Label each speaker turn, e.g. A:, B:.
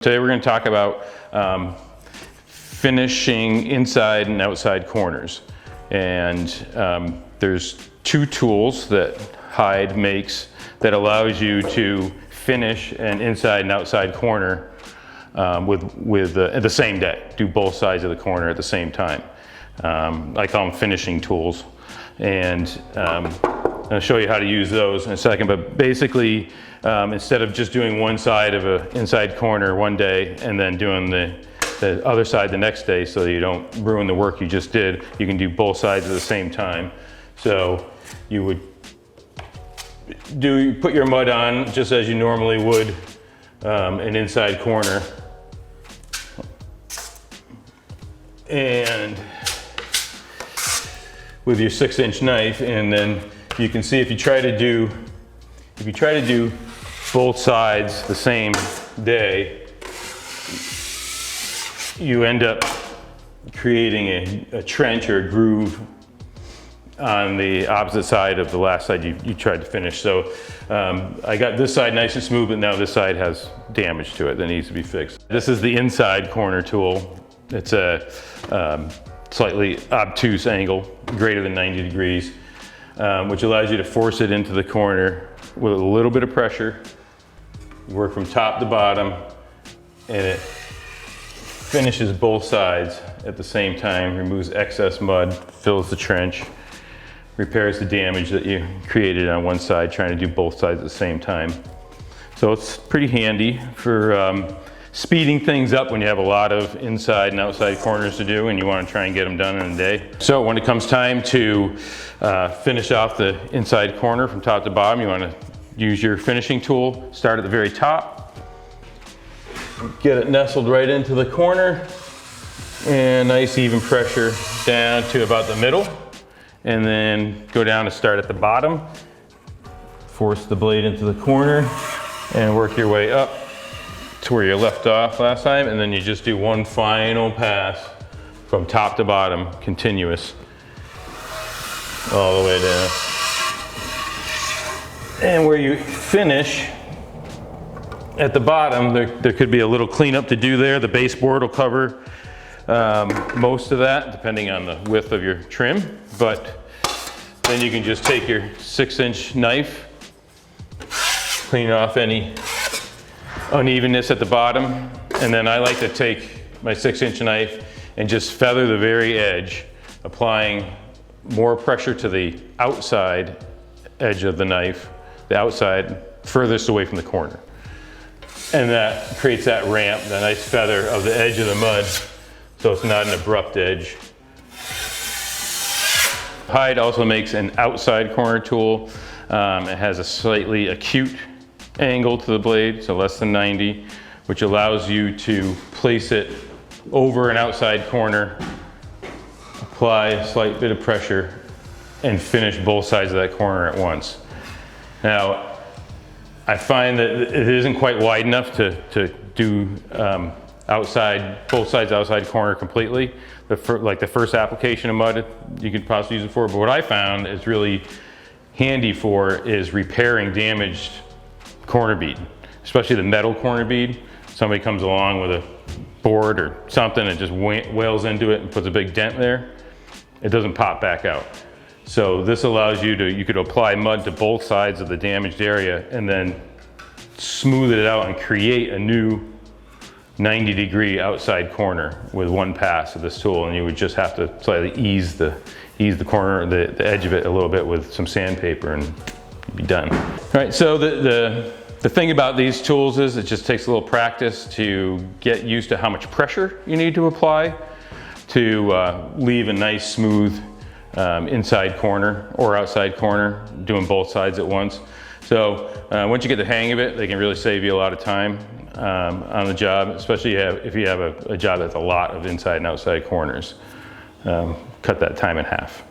A: Today we're going to talk about finishing inside and outside corners. And there's two tools that Hyde makes that allows you to finish an inside and outside corner with the same day. Do both sides of the corner at the same time. I call them finishing tools. And I'll show you how to use those in a second, but basically instead of just doing one side of an inside corner one day and then doing the other side the next day so that you don't ruin the work you just did, you can do both sides at the same time. So you would put your mud on just as you normally would an inside corner. And with your 6-inch knife, and then you can see if you try to do both sides the same day, you end up creating a trench or a groove on the opposite side of the last side you tried to finish. So I got this side nice and smooth, but now this side has damage to it that needs to be fixed. This is the inside corner tool. It's a slightly obtuse angle, greater than 90 degrees, which allows you to force it into the corner with a little bit of pressure. Work from top to bottom, and it finishes both sides at the same time, removes excess mud, fills the trench, repairs the damage that you created on one side trying to do both sides at the same time. So it's pretty handy for speeding things up when you have a lot of inside and outside corners to do and you want to try and get them done in a day. So when it comes time to finish off the inside corner from top to bottom, you want to use your finishing tool, start at the very top, get it nestled right into the corner, and nice even pressure down to about the middle, and then go down to start at the bottom, force the blade into the corner, and work your way up to where you left off last time, and then you just do one final pass from top to bottom, continuous, all the way down. And where you finish at the bottom, there could be a little cleanup to do there. The baseboard will cover most of that, depending on the width of your trim, but then you can just take your 6-inch knife, clean off any unevenness at the bottom, and then I like to take my 6-inch knife and just feather the very edge, applying more pressure to the outside edge of the knife, the outside furthest away from the corner. And that creates that ramp, that nice feather of the edge of the mud, so it's not an abrupt edge. Hyde also makes an outside corner tool. It has a slightly acute angle to the blade, so less than 90, which allows you to place it over an outside corner, apply a slight bit of pressure, and finish both sides of that corner at once. Now, I find that it isn't quite wide enough to do both sides outside corner completely. Like the first application of mud, you could possibly use it for, but what I found is really handy for is repairing damaged corner bead, especially the metal corner bead. Somebody comes along with a board or something and just wails into it and puts a big dent there, it doesn't pop back out. So this allows you could apply mud to both sides of the damaged area and then smooth it out and create a new 90-degree outside corner with one pass of this tool, and you would just have to slightly ease the corner, the edge of it a little bit with some sandpaper, and you'd be done. All right, so the thing about these tools is it just takes a little practice to get used to how much pressure you need to apply to leave a nice smooth inside corner or outside corner, doing both sides at once. So once you get the hang of it, they can really save you a lot of time on the job, especially if you have a job that's a lot of inside and outside corners. Cut that time in half.